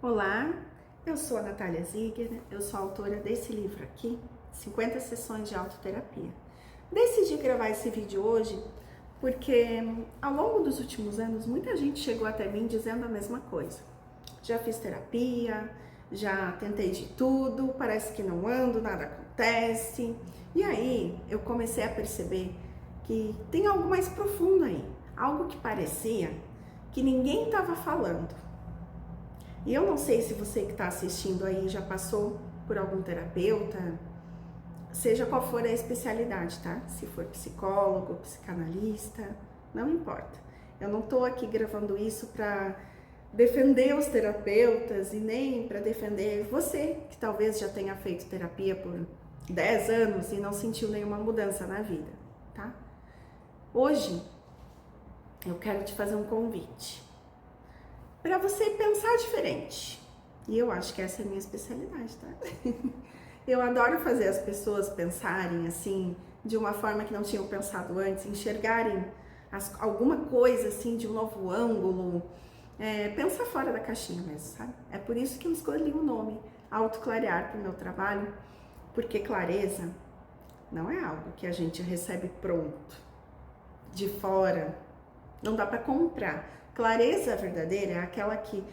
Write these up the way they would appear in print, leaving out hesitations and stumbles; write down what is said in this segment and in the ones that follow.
Olá, eu sou a Natália Ziegler, eu sou autora desse livro aqui, 50 sessões de autoterapia. Decidi gravar esse vídeo hoje porque ao longo dos últimos anos muita gente chegou até mim dizendo a mesma coisa. Já fiz terapia, já tentei de tudo, parece que não ando, nada acontece. E aí eu comecei a perceber que tem algo mais profundo aí, algo que parecia que ninguém estava falando. E eu não sei se você que está assistindo aí já passou por algum terapeuta, seja qual for a especialidade, tá? Se for psicólogo, psicanalista, não importa. Eu não estou aqui gravando isso para defender os terapeutas e nem para defender você que talvez já tenha feito terapia por 10 anos e não sentiu nenhuma mudança na vida, tá? Hoje eu quero te fazer um convite para você pensar diferente. E eu acho que essa é a minha especialidade, tá? Eu adoro fazer as pessoas pensarem assim, de uma forma que não tinham pensado antes, enxergarem alguma coisa assim de um novo ângulo, pensar fora da caixinha mesmo, sabe? É por isso que eu escolhi o nome Autoclarear para o meu trabalho, porque clareza não é algo que a gente recebe pronto, de fora, não dá para comprar. Clareza verdadeira é aquela que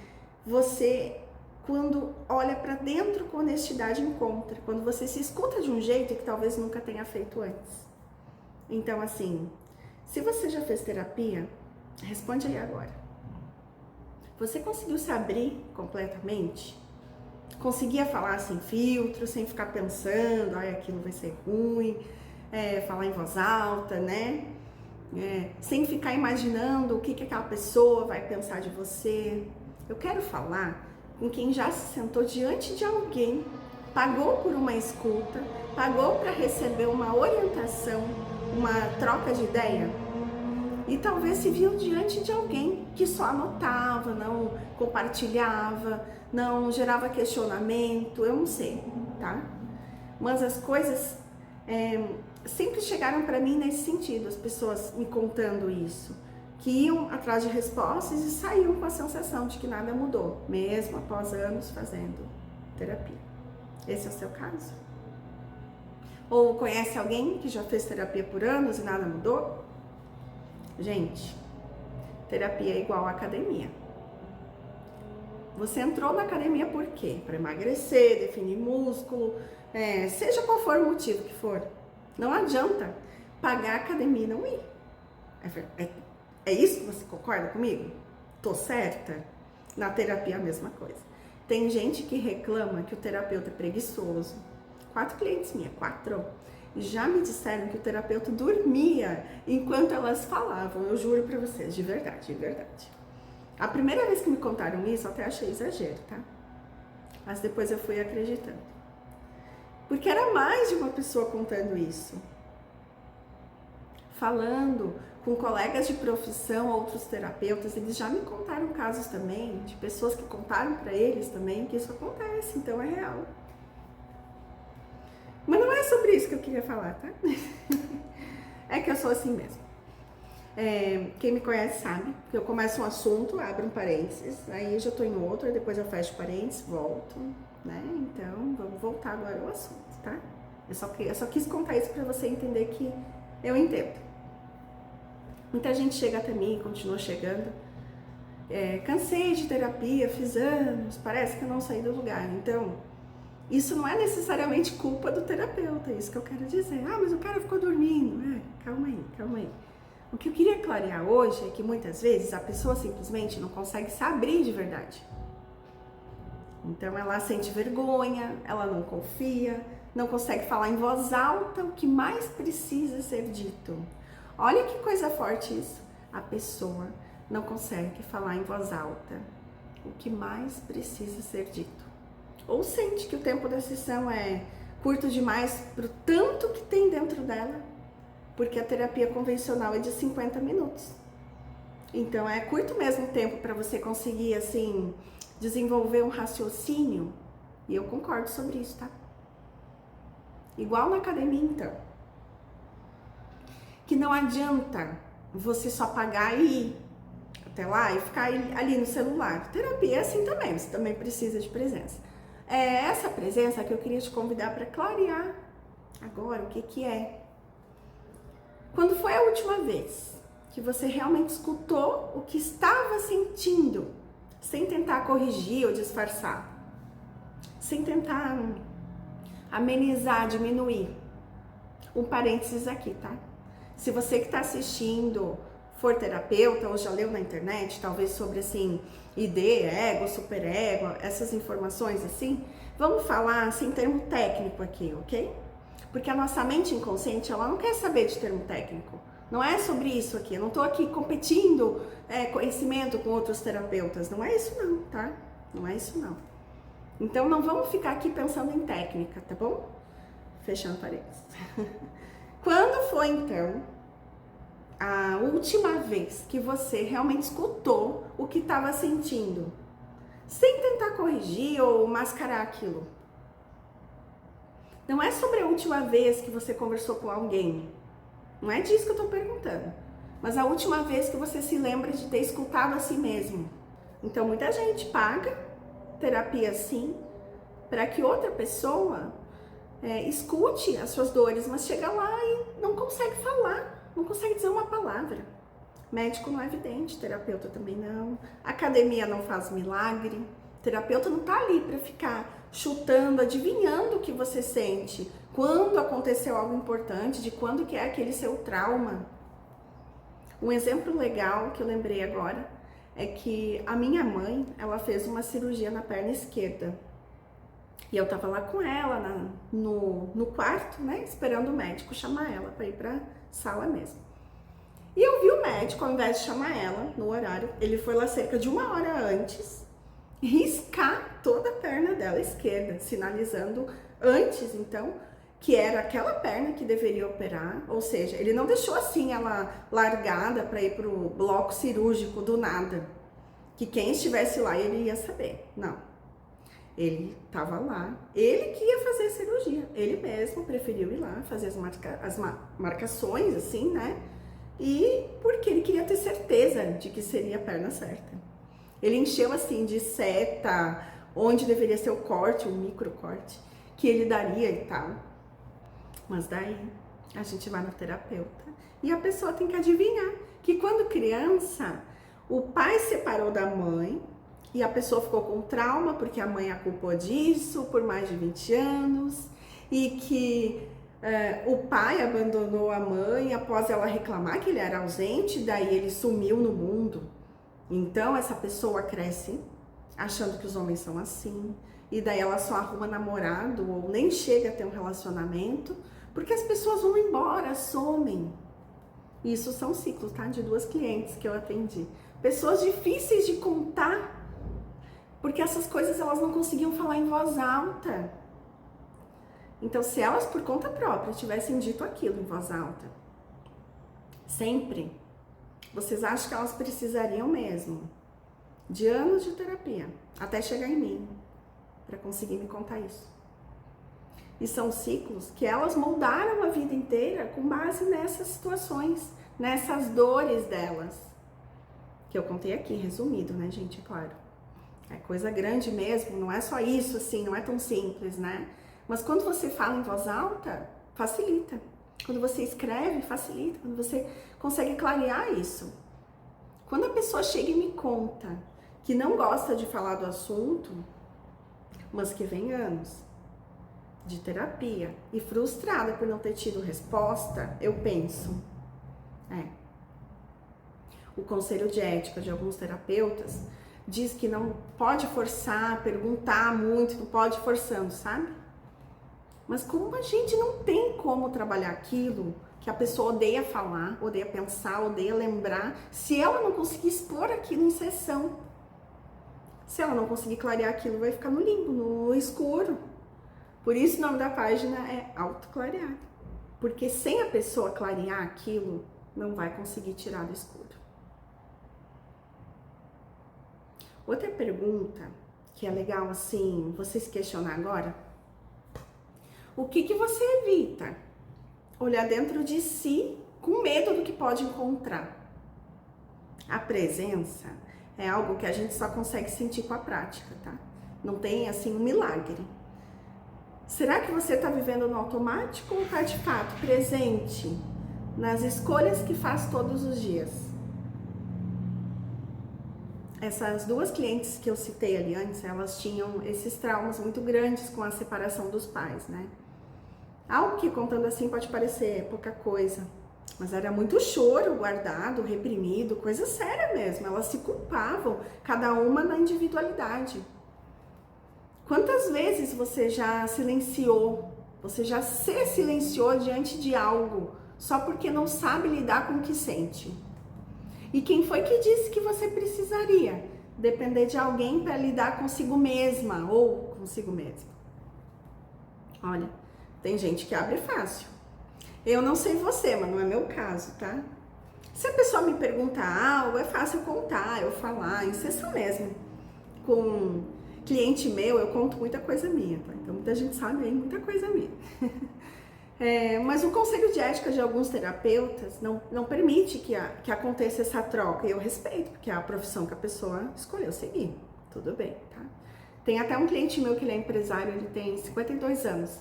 você, quando olha para dentro com honestidade, encontra. Quando você se escuta de um jeito que talvez nunca tenha feito antes. Então, assim, se você já fez terapia, responde aí agora. Você conseguiu se abrir completamente? Conseguia falar sem filtro, sem ficar pensando, ai, aquilo vai ser ruim, falar em voz alta, né? Sem ficar imaginando o que aquela pessoa vai pensar de você. Eu quero falar com quem já se sentou diante de alguém, pagou por uma escuta, pagou para receber uma orientação, uma troca de ideia, e talvez se viu diante de alguém que só anotava, não compartilhava, não gerava questionamento, eu não sei, tá? Mas as coisas sempre chegaram para mim nesse sentido, as pessoas me contando isso, que iam atrás de respostas e saíam com a sensação de que nada mudou, mesmo após anos fazendo terapia. Esse é o seu caso? Ou conhece alguém que já fez terapia por anos e nada mudou? Gente, terapia é igual à academia. Você entrou na academia por quê? Para emagrecer, definir músculo, seja qual for o motivo que for. Não adianta pagar a academia e não ir. É isso que você concorda comigo? Tô certa? Na terapia a mesma coisa. Tem gente que reclama que o terapeuta é preguiçoso. 4 clientes minhas, 4, já me disseram que o terapeuta dormia enquanto elas falavam. Eu juro pra vocês, de verdade, de verdade. A primeira vez que me contaram isso, eu até achei exagero, tá? Mas depois eu fui acreditando. Porque era mais de uma pessoa contando isso. Falando com colegas de profissão, outros terapeutas, eles já me contaram casos também, de pessoas que contaram pra eles também que isso acontece, então é real. Mas não é sobre isso que eu queria falar, tá? É que eu sou assim mesmo. Quem me conhece sabe que eu começo um assunto, abro um parênteses, aí eu já tô em outro, depois eu fecho parênteses, volto, né? Então, vamos voltar agora ao assunto, tá? Eu só quis contar isso pra você entender que eu entendo. Muita gente chega até mim, continua chegando. Cansei de terapia, fiz anos, parece que eu não saí do lugar. Então, isso não é necessariamente culpa do terapeuta, é isso que eu quero dizer. Ah, mas o cara ficou dormindo. Calma aí, calma aí. O que eu queria clarear hoje é que muitas vezes a pessoa simplesmente não consegue se abrir de verdade. Então ela sente vergonha, ela não confia, não consegue falar em voz alta o que mais precisa ser dito. Olha que coisa forte isso. A pessoa não consegue falar em voz alta o que mais precisa ser dito. Ou sente que o tempo da sessão é curto demais pro tanto que tem dentro dela, porque a terapia convencional é de 50 minutos. Então é curto mesmo o tempo para você conseguir assim desenvolver um raciocínio, e eu concordo sobre isso, tá? Igual na academia, então. Que não adianta você só pagar e ir. até lá e ficar ali no celular. Terapia é assim também, você também precisa de presença. É essa presença que eu queria te convidar para clarear agora o que é. Quando foi a última vez que você realmente escutou o que estava sentindo, sem tentar corrigir ou disfarçar, sem tentar amenizar, diminuir? Um parênteses aqui, tá? Se você que está assistindo for terapeuta ou já leu na internet, talvez sobre assim, ID, ego, superego, essas informações assim, vamos falar sem termo técnico aqui, ok? Porque a nossa mente inconsciente, ela não quer saber de termo técnico. Não é sobre isso aqui. Eu não tô aqui competindo conhecimento com outros terapeutas. Não é isso não, tá? Não é isso não. Então não vamos ficar aqui pensando em técnica, tá bom? Fechando parênteses. Quando foi então a última vez que você realmente escutou o que estava sentindo, sem tentar corrigir ou mascarar aquilo? Não é sobre a última vez que você conversou com alguém. Não é disso que eu tô perguntando. Mas a última vez que você se lembra de ter escutado a si mesmo. Então muita gente paga terapia assim para que outra pessoa escute as suas dores, mas chega lá e não consegue falar, não consegue dizer uma palavra. Médico não é vidente, terapeuta também não. Academia não faz milagre. Terapeuta não tá ali para ficar chutando, adivinhando o que você sente, quando aconteceu algo importante, de quando que é aquele seu trauma. Um exemplo legal que eu lembrei agora é que a minha mãe, ela fez uma cirurgia na perna esquerda. E eu tava lá com ela no quarto, né, esperando o médico chamar ela para ir pra sala mesmo. E eu vi o médico, ao invés de chamar ela no horário, ele foi lá cerca de 1 hora antes, riscar toda a perna dela esquerda, sinalizando antes, então, que era aquela perna que deveria operar, ou seja, ele não deixou assim ela largada para ir pro bloco cirúrgico do nada, que quem estivesse lá ele ia saber, não. Ele estava lá, ele que ia fazer a cirurgia, ele mesmo preferiu ir lá fazer as marcações, assim, né? E porque ele queria ter certeza de que seria a perna certa. Ele encheu assim de seta, onde deveria ser o corte, o microcorte, que ele daria e tal. Mas daí a gente vai no terapeuta e a pessoa tem que adivinhar que quando criança, o pai separou da mãe e a pessoa ficou com trauma porque a mãe a culpou disso por mais de 20 anos e que o pai abandonou a mãe após ela reclamar que ele era ausente, daí ele sumiu no mundo. Então essa pessoa cresce achando que os homens são assim, e daí ela só arruma namorado ou nem chega a ter um relacionamento, porque as pessoas vão embora, somem. Isso são ciclos, tá? De 2 clientes que eu atendi. Pessoas difíceis de contar, porque essas coisas elas não conseguiam falar em voz alta. Então, se elas por conta própria tivessem dito aquilo em voz alta, sempre, vocês acham que elas precisariam mesmo de anos de terapia até chegar em mim para conseguir me contar isso? E são ciclos que elas moldaram a vida inteira com base nessas situações, nessas dores delas, que eu contei aqui, resumido, né, gente? É claro. É coisa grande mesmo, não é só isso, assim, não é tão simples, né? Mas quando você fala em voz alta, facilita. Quando você escreve, facilita. Quando você consegue clarear isso. Quando a pessoa chega e me conta que não gosta de falar do assunto, mas que vem anos de terapia e frustrada por não ter tido resposta, eu penso, o conselho de ética de alguns terapeutas diz que não pode forçar, perguntar muito, não pode ir forçando, sabe? Mas como a gente não tem como trabalhar aquilo que a pessoa odeia falar, odeia pensar, odeia lembrar, se ela não conseguir expor aquilo em sessão, se ela não conseguir clarear aquilo, vai ficar no limbo, no escuro. Por isso o nome da página é autoclarear. Porque sem a pessoa clarear aquilo, não vai conseguir tirar do escuro. Outra pergunta que é legal, assim, você se questionar agora. O que você evita? Olhar dentro de si com medo do que pode encontrar. A presença é algo que a gente só consegue sentir com a prática, tá? Não tem, assim, um milagre. Será que você está vivendo no automático ou está de fato presente nas escolhas que faz todos os dias? Essas duas clientes que eu citei ali antes, elas tinham esses traumas muito grandes com a separação dos pais, né? Algo que, contando assim, pode parecer pouca coisa, mas era muito choro guardado, reprimido, coisa séria mesmo. Elas se culpavam, cada uma na individualidade. Quantas vezes você já silenciou, você já se silenciou diante de algo só porque não sabe lidar com o que sente? E quem foi que disse que você precisaria depender de alguém para lidar consigo mesma ou consigo mesmo? Olha, tem gente que abre fácil. Eu não sei você, mas não é meu caso, tá? Se a pessoa me pergunta algo, é fácil contar, eu falar, em sessão mesmo. Com cliente meu, eu conto muita coisa minha, tá? Então muita gente sabe aí, muita coisa minha. Mas o conselho de ética de alguns terapeutas não permite que aconteça essa troca. E eu respeito, porque é a profissão que a pessoa escolheu seguir. Tudo bem, tá? Tem até um cliente meu que ele é empresário, ele tem 52 anos.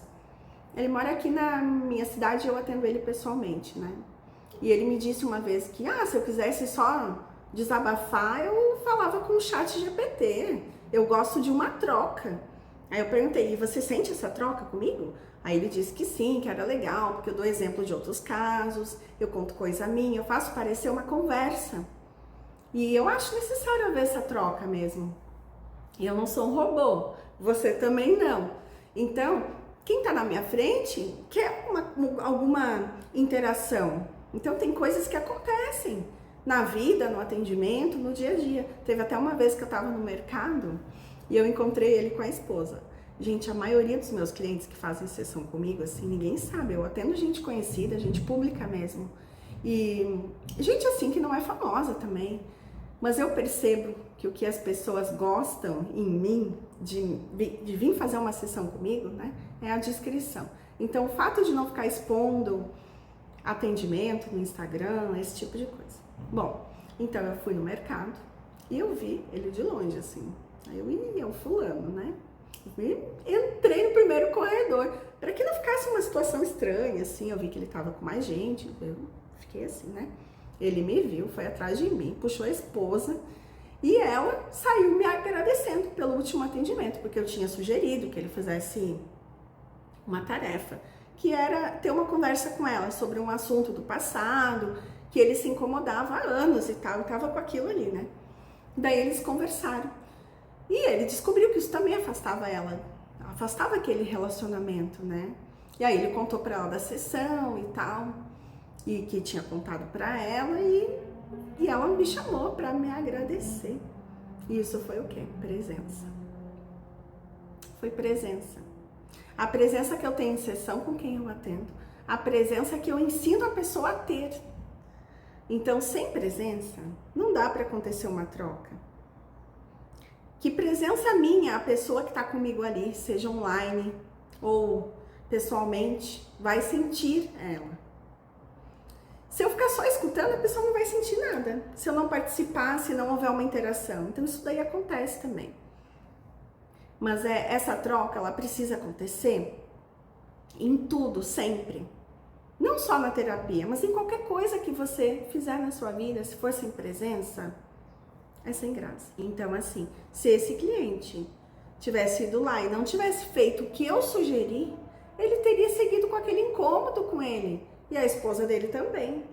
Ele mora aqui na minha cidade e eu atendo ele pessoalmente, né? E ele me disse uma vez que, se eu quisesse só desabafar, eu falava com o chat GPT. Eu gosto de uma troca. Aí eu perguntei, e você sente essa troca comigo? Aí ele disse que sim, que era legal, porque eu dou exemplo de outros casos, eu conto coisa minha, eu faço parecer uma conversa. E eu acho necessário haver essa troca mesmo. E eu não sou um robô, você também não. Então, quem tá na minha frente quer alguma interação. Então tem coisas que acontecem na vida, no atendimento, no dia a dia. Teve até uma vez que eu tava no mercado e eu encontrei ele com a esposa. Gente, a maioria dos meus clientes que fazem sessão comigo, assim, ninguém sabe. Eu atendo gente conhecida, gente pública mesmo. E gente assim que não é famosa também. Mas eu percebo que o que as pessoas gostam em mim, de vir fazer uma sessão comigo, né, é a discrição. Então, o fato de não ficar expondo atendimento no Instagram, esse tipo de coisa. Bom, então eu fui no mercado e eu vi ele de longe, assim. Aí eu fulano, né? E entrei no primeiro corredor, para que não ficasse uma situação estranha, assim. Eu vi que ele tava com mais gente, eu fiquei assim, né? Ele me viu, foi atrás de mim, puxou a esposa e ela saiu me agradecendo pelo último atendimento, porque eu tinha sugerido que ele fizesse uma tarefa, que era ter uma conversa com ela sobre um assunto do passado, que ele se incomodava há anos e tal, e tava com aquilo ali, né? Daí eles conversaram. E ele descobriu que isso também afastava ela, afastava aquele relacionamento, né? E aí ele contou pra ela da sessão e tal, e que tinha contado pra ela, e ela me chamou pra me agradecer. E isso foi o quê? Presença. Foi presença. A presença que eu tenho em sessão com quem eu atendo, a presença que eu ensino a pessoa a ter. Então, sem presença, não dá pra acontecer uma troca. Que presença minha, a pessoa que está comigo ali, seja online ou pessoalmente, vai sentir ela. Se eu ficar só escutando, a pessoa não vai sentir nada. Se eu não participar, se não houver uma interação. Então isso daí acontece também. Mas essa troca, ela precisa acontecer em tudo, sempre. Não só na terapia, mas em qualquer coisa que você fizer na sua vida, se for sem presença, é sem graça. Então, assim, se esse cliente tivesse ido lá e não tivesse feito o que eu sugeri, ele teria seguido com aquele incômodo com ele. E a esposa dele também.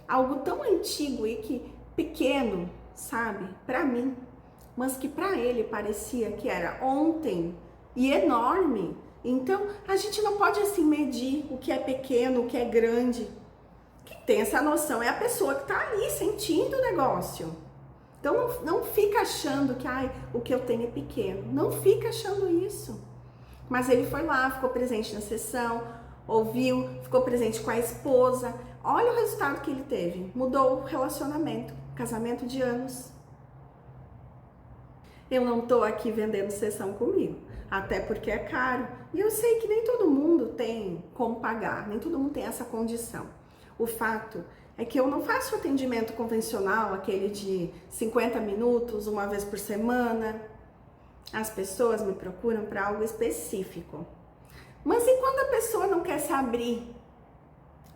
Algo tão antigo e que pequeno, sabe? Pra mim. Mas que pra ele parecia que era ontem e enorme. Então, a gente não pode assim medir o que é pequeno, o que é grande. Quem tem essa noção é a pessoa que tá ali sentindo o negócio. Então não fica achando que o que eu tenho é pequeno. Não fica achando isso. Mas ele foi lá, ficou presente na sessão, ouviu, ficou presente com a esposa. Olha o resultado que ele teve. Mudou o relacionamento, casamento de anos. Eu não tô aqui vendendo sessão comigo, até porque é caro. E eu sei que nem todo mundo tem como pagar, nem todo mundo tem essa condição. O fato é que eu não faço atendimento convencional, aquele de 50 minutos, uma vez por semana. As pessoas me procuram para algo específico. Mas e quando a pessoa não quer se abrir?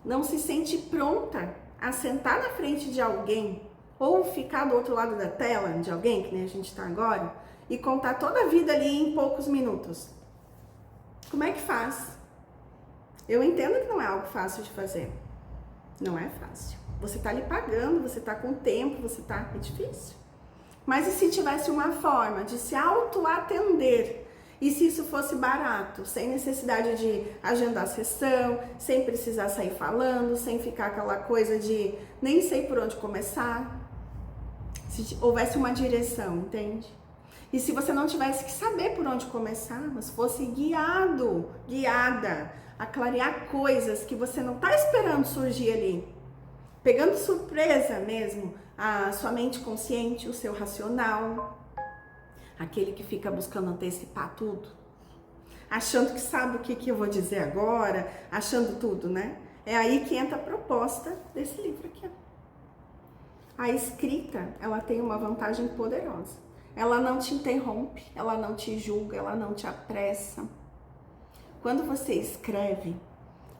Não se sente pronta a sentar na frente de alguém ou ficar do outro lado da tela de alguém, que nem a gente está agora, e contar toda a vida ali em poucos minutos? Como é que faz? Eu entendo que não é algo fácil de fazer. Não é fácil. Você tá ali pagando, você tá com tempo, é difícil. Mas e se tivesse uma forma de se auto-atender? E se isso fosse barato, sem necessidade de agendar sessão, sem precisar sair falando, sem ficar aquela coisa de nem sei por onde começar? Se houvesse uma direção, entende? E se você não tivesse que saber por onde começar, mas fosse guiada a clarear coisas que você não está esperando surgir ali, pegando surpresa mesmo a sua mente consciente, o seu racional, aquele que fica buscando antecipar tudo, achando que sabe o que eu vou dizer agora, achando tudo, né? É aí que entra a proposta desse livro aqui. A escrita, ela tem uma vantagem poderosa. Ela não te interrompe, ela não te julga, ela não te apressa. Quando você escreve,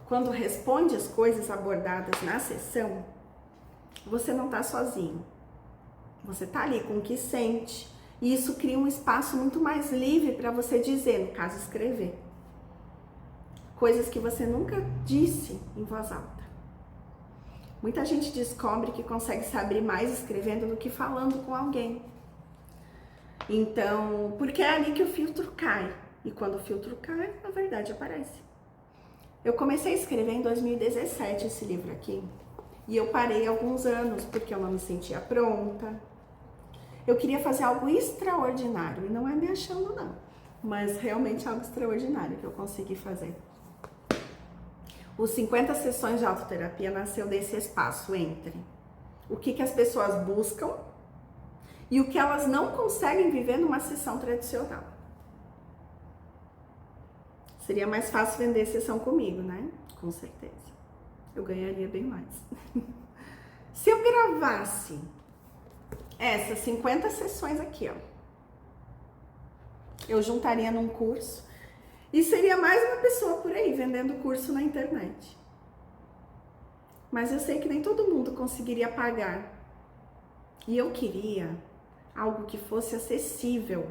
quando responde as coisas abordadas na sessão, você não está sozinho. Você está ali com o que sente. E isso cria um espaço muito mais livre para você dizer, no caso, escrever. Coisas que você nunca disse em voz alta. Muita gente descobre que consegue se abrir mais escrevendo do que falando com alguém. Então, porque é ali que o filtro cai. E quando o filtro cai, a verdade aparece. Eu comecei a escrever em 2017 esse livro aqui. E eu parei alguns anos porque eu não me sentia pronta. Eu queria fazer algo extraordinário. E não é me achando, não. Mas realmente algo extraordinário que eu consegui fazer. Os 50 sessões de autoterapia nasceu desse espaço entre o que as pessoas buscam e o que elas não conseguem viver numa sessão tradicional. Seria mais fácil vender sessão comigo, né? Com certeza. Eu ganharia bem mais. Se eu gravasse essas 50 sessões aqui, ó, eu juntaria num curso e seria mais uma pessoa por aí vendendo curso na internet. Mas eu sei que nem todo mundo conseguiria pagar. E eu queria algo que fosse acessível,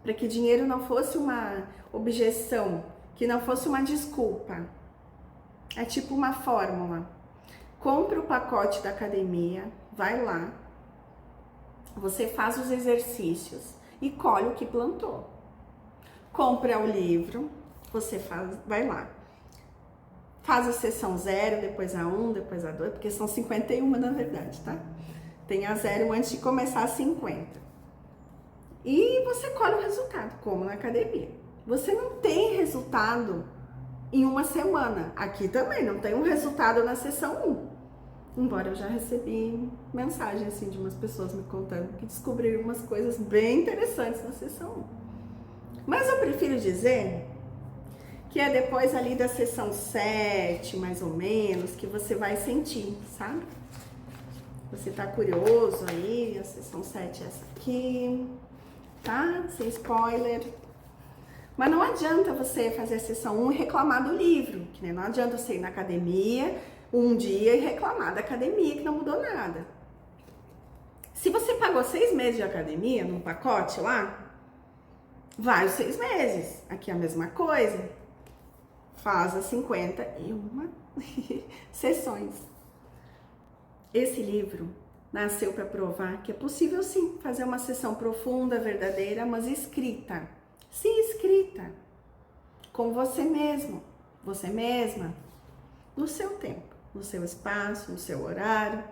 para que dinheiro não fosse uma objeção, que não fosse uma desculpa. É tipo uma fórmula. Compre o pacote da academia, vai lá, você faz os exercícios e colhe o que plantou. Compra o livro, você vai lá, faz a sessão 0, depois a 1, depois a 2, porque são 51 na verdade, tá? Tem a 0 antes de começar a 50. E você colhe o resultado, como na academia. Você não tem resultado em uma semana. Aqui também não tem um resultado na sessão 1. Embora eu já recebi mensagem assim de umas pessoas me contando que descobriram umas coisas bem interessantes na sessão 1. Mas eu prefiro dizer que é depois ali da sessão 7, mais ou menos, que você vai sentir, sabe? Você tá curioso aí, a sessão 7 é essa aqui, tá? Sem spoiler. Mas não adianta você fazer a sessão 1 e reclamar do livro, que nem não adianta você ir na academia um dia e reclamar da academia que não mudou nada. Se você pagou 6 meses de academia num pacote lá, vai os 6 meses. Aqui é a mesma coisa. Faz as 51 sessões. Esse livro nasceu para provar que é possível sim fazer uma sessão profunda, verdadeira, mas escrita. Sim, escrita. Com você mesmo, você mesma, no seu tempo, no seu espaço, no seu horário,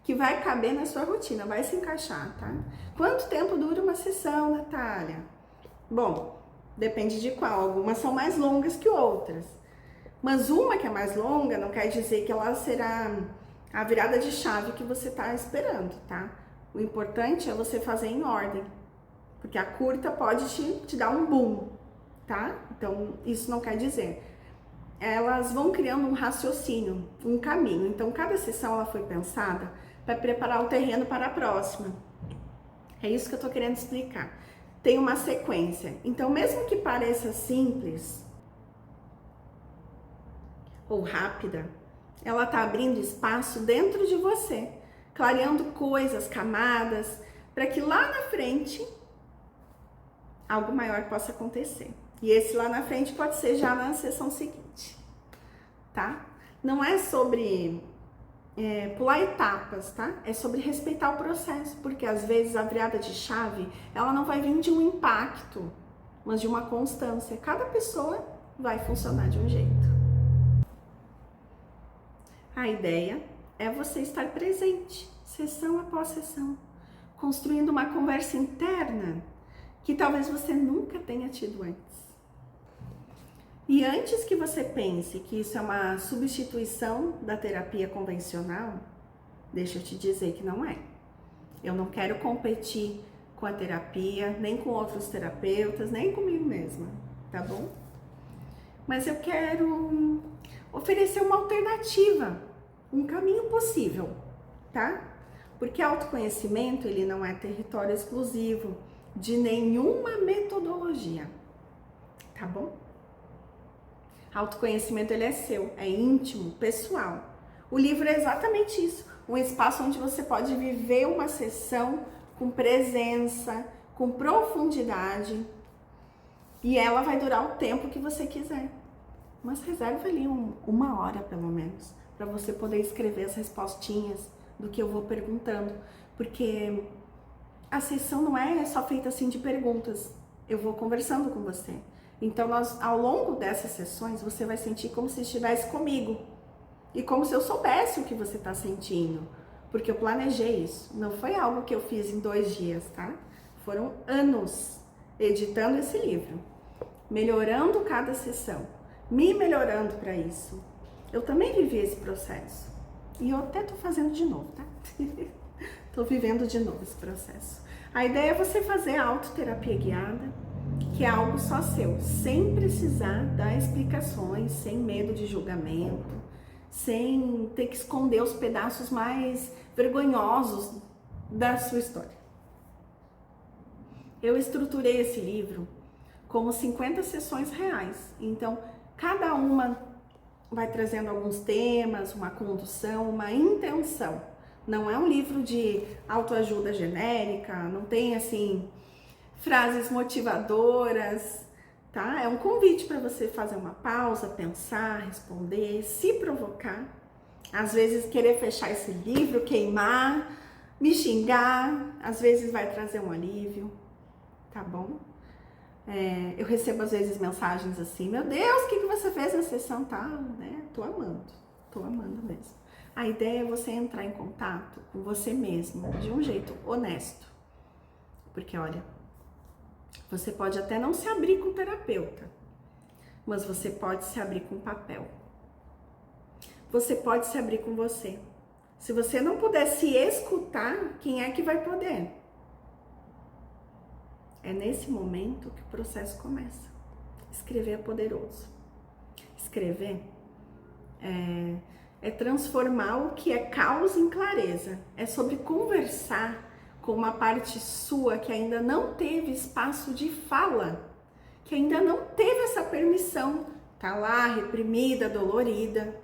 que vai caber na sua rotina, vai se encaixar, tá? Quanto tempo dura uma sessão, Natália? Bom, depende de qual. Algumas são mais longas que outras. Mas uma que é mais longa não quer dizer que ela será a virada de chave que você está esperando, tá? O importante é você fazer em ordem. Porque a curta pode te dar um boom, tá? Então, isso não quer dizer. elas vão criando um raciocínio, um caminho. Então, cada sessão ela foi pensada para preparar o terreno para a próxima. É isso que eu tô querendo explicar. Tem uma sequência. Então, mesmo que pareça simples ou rápida, ela tá abrindo espaço dentro de você, clareando coisas, camadas, para que lá na frente algo maior possa acontecer. E esse lá na frente pode ser já na sessão seguinte, tá? Não é sobre pular etapas, tá? É sobre respeitar o processo, porque às vezes a virada de chave, ela não vai vir de um impacto, mas de uma constância. Cada pessoa vai funcionar de um jeito. A ideia é você estar presente, sessão após sessão, construindo uma conversa interna que talvez você nunca tenha tido antes. E antes que você pense que isso é uma substituição da terapia convencional, deixa eu te dizer que não é. Eu não quero competir com a terapia, nem com outros terapeutas, nem comigo mesma, tá bom? Mas eu quero oferecer uma alternativa, um caminho possível, tá? Porque autoconhecimento, ele não é território exclusivo de nenhuma metodologia, tá bom? Autoconhecimento, ele é seu, é íntimo, pessoal. O livro é exatamente isso, um espaço onde você pode viver uma sessão com presença, com profundidade, e ela vai durar o tempo que você quiser. Mas reserva ali uma hora, pelo menos, para você poder escrever as respostinhas do que eu vou perguntando, porque a sessão não é só feita assim de perguntas, eu vou conversando com você. Então, ao longo dessas sessões, você vai sentir como se estivesse comigo. E como se eu soubesse o que você está sentindo. Porque eu planejei isso. Não foi algo que eu fiz em 2 dias, tá? Foram anos editando esse livro. Melhorando cada sessão. Me melhorando para isso. Eu também vivi esse processo. E eu até tô fazendo de novo, tá? Tô vivendo de novo esse processo. A ideia é você fazer a autoterapia guiada, que é algo só seu, sem precisar dar explicações, sem medo de julgamento, sem ter que esconder os pedaços mais vergonhosos da sua história. Eu estruturei esse livro como 50 sessões reais, então cada uma vai trazendo alguns temas, uma condução, uma intenção. Não é um livro de autoajuda genérica, não tem assim frases motivadoras, tá? É um convite para você fazer uma pausa, pensar, responder, se provocar. Às vezes querer fechar esse livro, queimar, me xingar, às vezes vai trazer um alívio, tá bom? Eu recebo às vezes mensagens assim, meu Deus, o que você fez na sessão tal, né? Tô amando mesmo. A ideia é você entrar em contato com você mesmo, de um jeito honesto. Porque olha, você pode até não se abrir com o terapeuta, mas você pode se abrir com o papel. Você pode se abrir com você. Se você não puder se escutar, quem é que vai poder? É nesse momento que o processo começa. Escrever é poderoso. Escrever é transformar o que é caos em clareza. É sobre conversar com uma parte sua que ainda não teve espaço de fala, que ainda não teve essa permissão, tá lá reprimida, dolorida.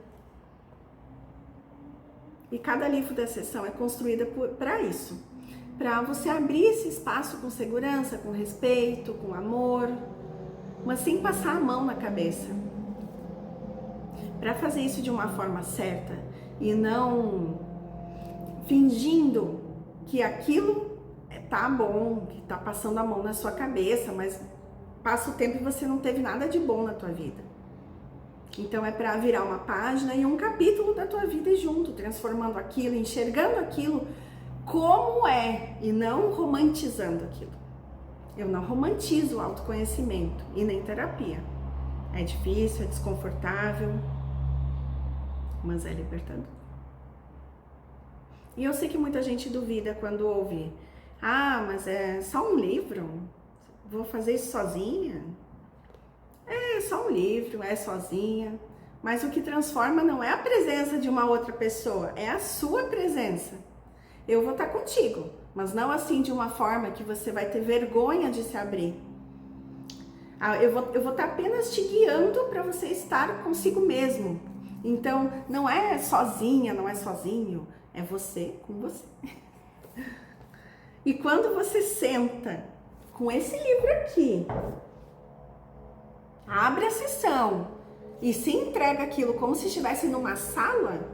E cada livro da sessão é construída para isso, para você abrir esse espaço com segurança, com respeito, com amor, mas sem passar a mão na cabeça. Para fazer isso de uma forma certa e não fingindo que aquilo tá bom, que tá passando a mão na sua cabeça, mas passa o tempo e você não teve nada de bom na tua vida. Então é para virar uma página e um capítulo da tua vida junto, transformando aquilo, enxergando aquilo como é e não romantizando aquilo. Eu não romantizo o autoconhecimento e nem terapia. É difícil, é desconfortável, mas é libertador. E eu sei que muita gente duvida quando ouve, mas é só um livro? Vou fazer isso sozinha? É só um livro, é sozinha, Mas o que transforma não é a presença de uma outra pessoa, é a sua presença. Eu vou estar contigo, mas não assim de uma forma que você vai ter vergonha de se abrir. Eu vou estar apenas te guiando para você estar consigo mesmo. Então, não é sozinha, não é sozinho, é você com você. E quando você senta com esse livro aqui, abre a sessão e se entrega aquilo como se estivesse numa sala,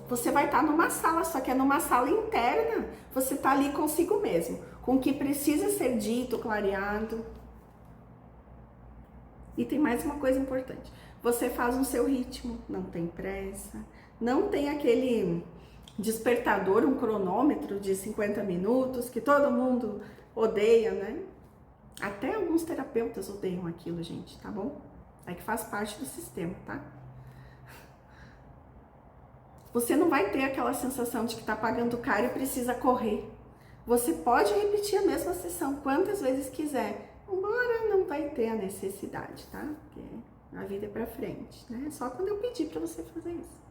você vai estar numa sala, só que é numa sala interna. Você está ali consigo mesmo, com o que precisa ser dito, clareado. E tem mais uma coisa importante. Você faz no seu ritmo, não tem pressa, não tem aquele despertador, um cronômetro de 50 minutos que todo mundo odeia, né? Até alguns terapeutas odeiam aquilo, gente, tá bom? É que faz parte do sistema, tá? Você não vai ter aquela sensação de que tá pagando caro e precisa correr. Você pode repetir a mesma sessão quantas vezes quiser, embora não vai ter a necessidade, tá? Porque a vida é pra frente, né? Só quando eu pedir pra você fazer isso.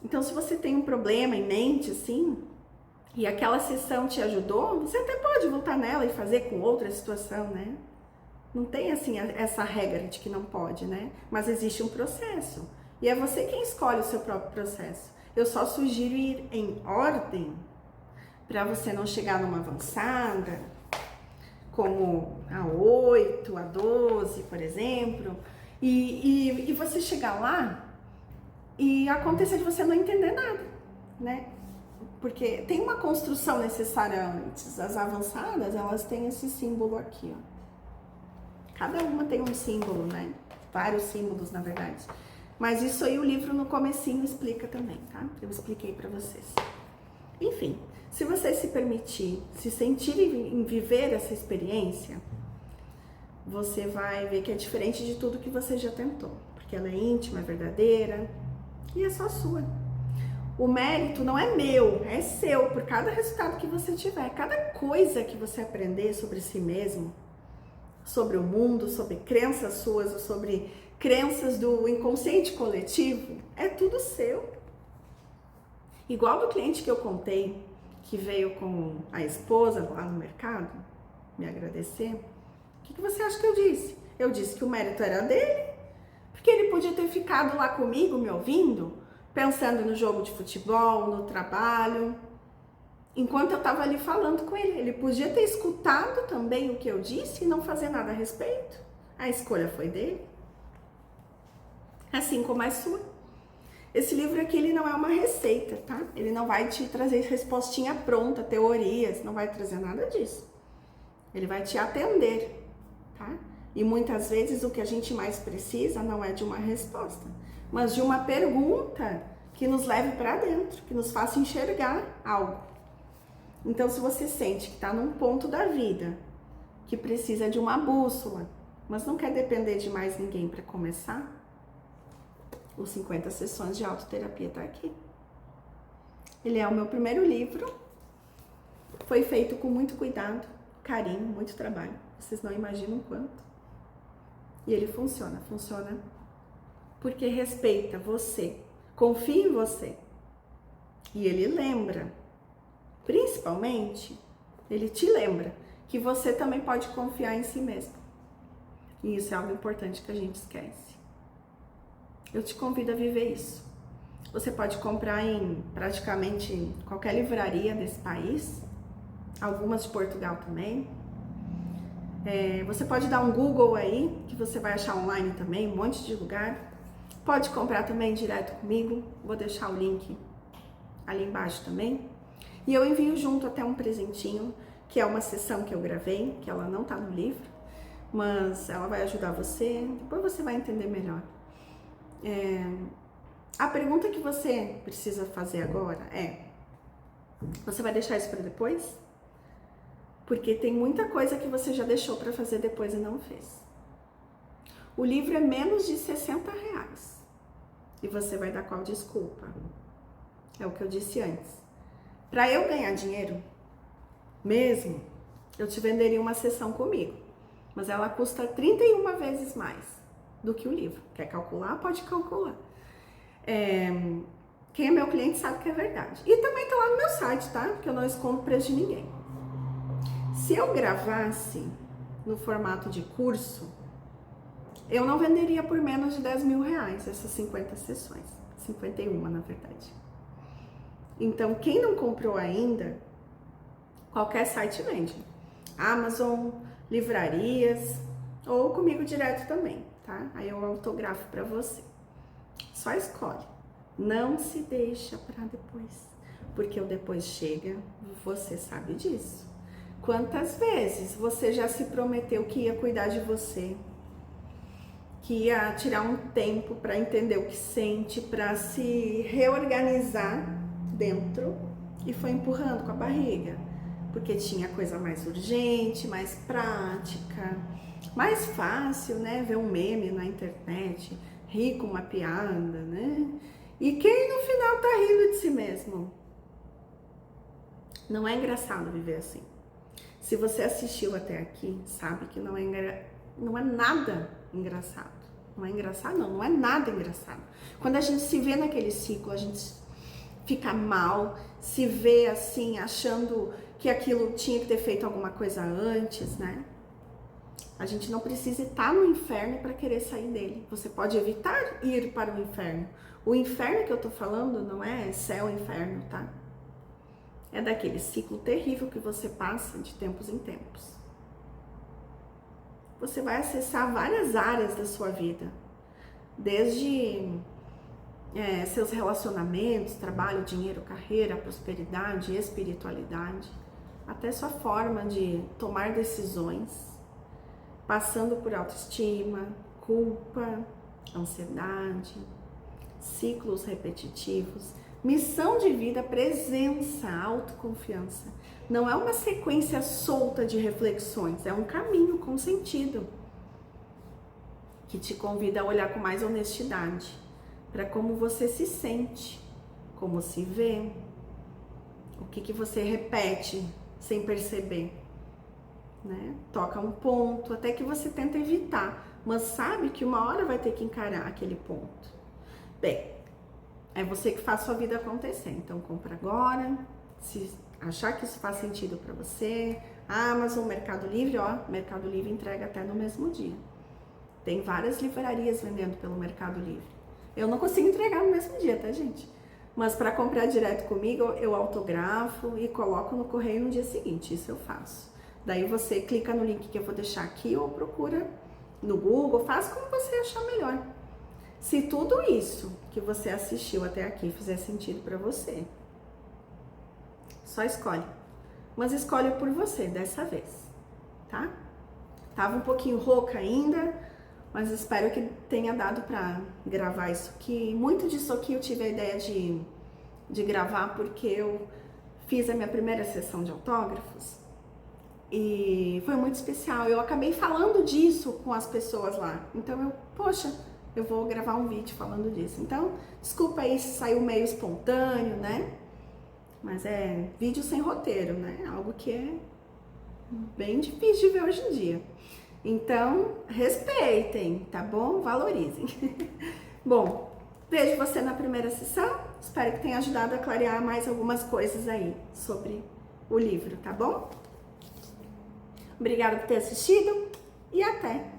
Então, se você tem um problema em mente, assim, e aquela sessão te ajudou, você até pode voltar nela e fazer com outra situação, né? Não tem, assim, essa regra de que não pode, né? Mas existe um processo. E é você quem escolhe o seu próprio processo. Eu só sugiro ir em ordem para você não chegar numa avançada, como a 8, a 12, por exemplo, e você chegar lá e acontecer de você não entender nada, né? Porque tem uma construção necessária antes. As avançadas, elas têm esse símbolo aqui, ó. Cada uma tem um símbolo, né? Vários símbolos, na verdade. Mas isso aí o livro no comecinho explica também, tá? Eu expliquei pra vocês. Enfim, se você se permitir, se sentir em viver essa experiência, você vai ver que é diferente de tudo que você já tentou. Porque ela é íntima, é verdadeira e é só sua. O mérito não é meu, é seu, por cada resultado que você tiver. Cada coisa que você aprender sobre si mesmo, sobre o mundo, sobre crenças suas ou sobre crenças do inconsciente coletivo, é tudo seu. Igual do cliente que eu contei, que veio com a esposa lá no mercado, me agradecer. O que você acha que eu disse? Eu disse que o mérito era dele, porque ele podia ter ficado lá comigo, me ouvindo, pensando no jogo de futebol, no trabalho, enquanto eu estava ali falando com ele. Ele podia ter escutado também o que eu disse e não fazer nada a respeito. A escolha foi dele, assim como a sua. Esse livro aqui, ele não é uma receita, tá? Ele não vai te trazer respostinha pronta, teorias, não vai trazer nada disso. Ele vai te atender, tá? E muitas vezes o que a gente mais precisa não é de uma resposta, mas de uma pergunta que nos leve para dentro, que nos faça enxergar algo. Então, se você sente que está num ponto da vida que precisa de uma bússola, mas não quer depender de mais ninguém para começar, os 50 sessões de autoterapia tá aqui. Ele é o meu primeiro livro, foi feito com muito cuidado, carinho, muito trabalho. Vocês não imaginam quanto. E ele funciona porque respeita você, confia em você. E ele lembra, principalmente, ele te lembra que você também pode confiar em si mesmo. E isso é algo importante que a gente esquece. Eu te convido a viver isso. Você pode comprar em praticamente qualquer livraria desse país, algumas de Portugal também. Você pode dar um Google aí, que você vai achar online também, um monte de lugar. Pode comprar também direto comigo, vou deixar o link ali embaixo também. E eu envio junto até um presentinho, que é uma sessão que eu gravei, que ela não tá no livro, mas ela vai ajudar você, depois você vai entender melhor. A pergunta que você precisa fazer agora é: você vai deixar isso para depois? Porque tem muita coisa que você já deixou para fazer depois e não fez. O livro é menos de R$60 e você vai dar qual desculpa? É o que eu disse antes. Para eu ganhar dinheiro mesmo, eu te venderia uma sessão comigo, mas ela custa 31 vezes mais. do que o livro. Quer calcular? Pode calcular. Quem é meu cliente sabe que é verdade. E também tá lá no meu site, tá? Porque eu não escondo preço de ninguém. Se eu gravasse no formato de curso, eu não venderia por menos de 10 mil reais essas 50 sessões. 51, na verdade. Então, quem não comprou ainda, qualquer site vende. Amazon, livrarias, ou comigo direto também, tá? Aí eu autografo pra você. Só escolhe. Não se deixa pra depois, porque o depois chega, você sabe disso. Quantas vezes você já se prometeu que ia cuidar de você, que ia tirar um tempo para entender o que sente, para se reorganizar dentro e foi empurrando com a barriga, porque tinha coisa mais urgente, mais prática, mais fácil, né? Ver um meme na internet, rir com uma piada, né? E quem no final tá rindo de si mesmo? Não é engraçado viver assim. Se você assistiu até aqui, sabe que não é nada engraçado. Não é engraçado, não é nada engraçado. Quando a gente se vê naquele ciclo, a gente fica mal, se vê assim, achando que aquilo tinha que ter feito alguma coisa antes, né? A gente não precisa estar no inferno para querer sair dele. Você pode evitar ir para o inferno. O inferno que eu tô falando não é céu e inferno, tá? É daquele ciclo terrível que você passa de tempos em tempos. Você vai acessar várias áreas da sua vida, desde seus relacionamentos, trabalho, dinheiro, carreira, prosperidade, espiritualidade, até sua forma de tomar decisões, passando por autoestima, culpa, ansiedade, ciclos repetitivos, missão de vida, presença, autoconfiança. Não é uma sequência solta de reflexões, é um caminho com sentido que te convida a olhar com mais honestidade para como você se sente, como se vê, o que você repete sem perceber, né? Toca um ponto, até que você tenta evitar, mas sabe que uma hora vai ter que encarar aquele ponto. Bem, é você que faz sua vida acontecer, então compra agora, se achar que isso faz sentido para você. Amazon, Mercado Livre, ó, Mercado Livre entrega até no mesmo dia. Tem várias livrarias vendendo pelo Mercado Livre. Eu não consigo entregar no mesmo dia, tá, gente? Mas para comprar direto comigo, eu autografo e coloco no correio no dia seguinte, isso eu faço. Daí você clica no link que eu vou deixar aqui ou procura no Google, faz como você achar melhor. Se tudo isso que você assistiu até aqui fizer sentido para você, só escolhe. Mas escolhe por você dessa vez, tá? Tava um pouquinho rouca ainda, mas espero que tenha dado para gravar isso aqui. Muito disso aqui eu tive a ideia de gravar porque eu fiz a minha primeira sessão de autógrafos e foi muito especial. Eu acabei falando disso com as pessoas lá. Então eu vou gravar um vídeo falando disso. Então, desculpa aí se saiu meio espontâneo, né? Mas é vídeo sem roteiro, né? Algo que é bem difícil de ver hoje em dia. Então, respeitem, tá bom? Valorizem. Bom, vejo você na primeira sessão. Espero que tenha ajudado a clarear mais algumas coisas aí sobre o livro, tá bom? Obrigada por ter assistido e até!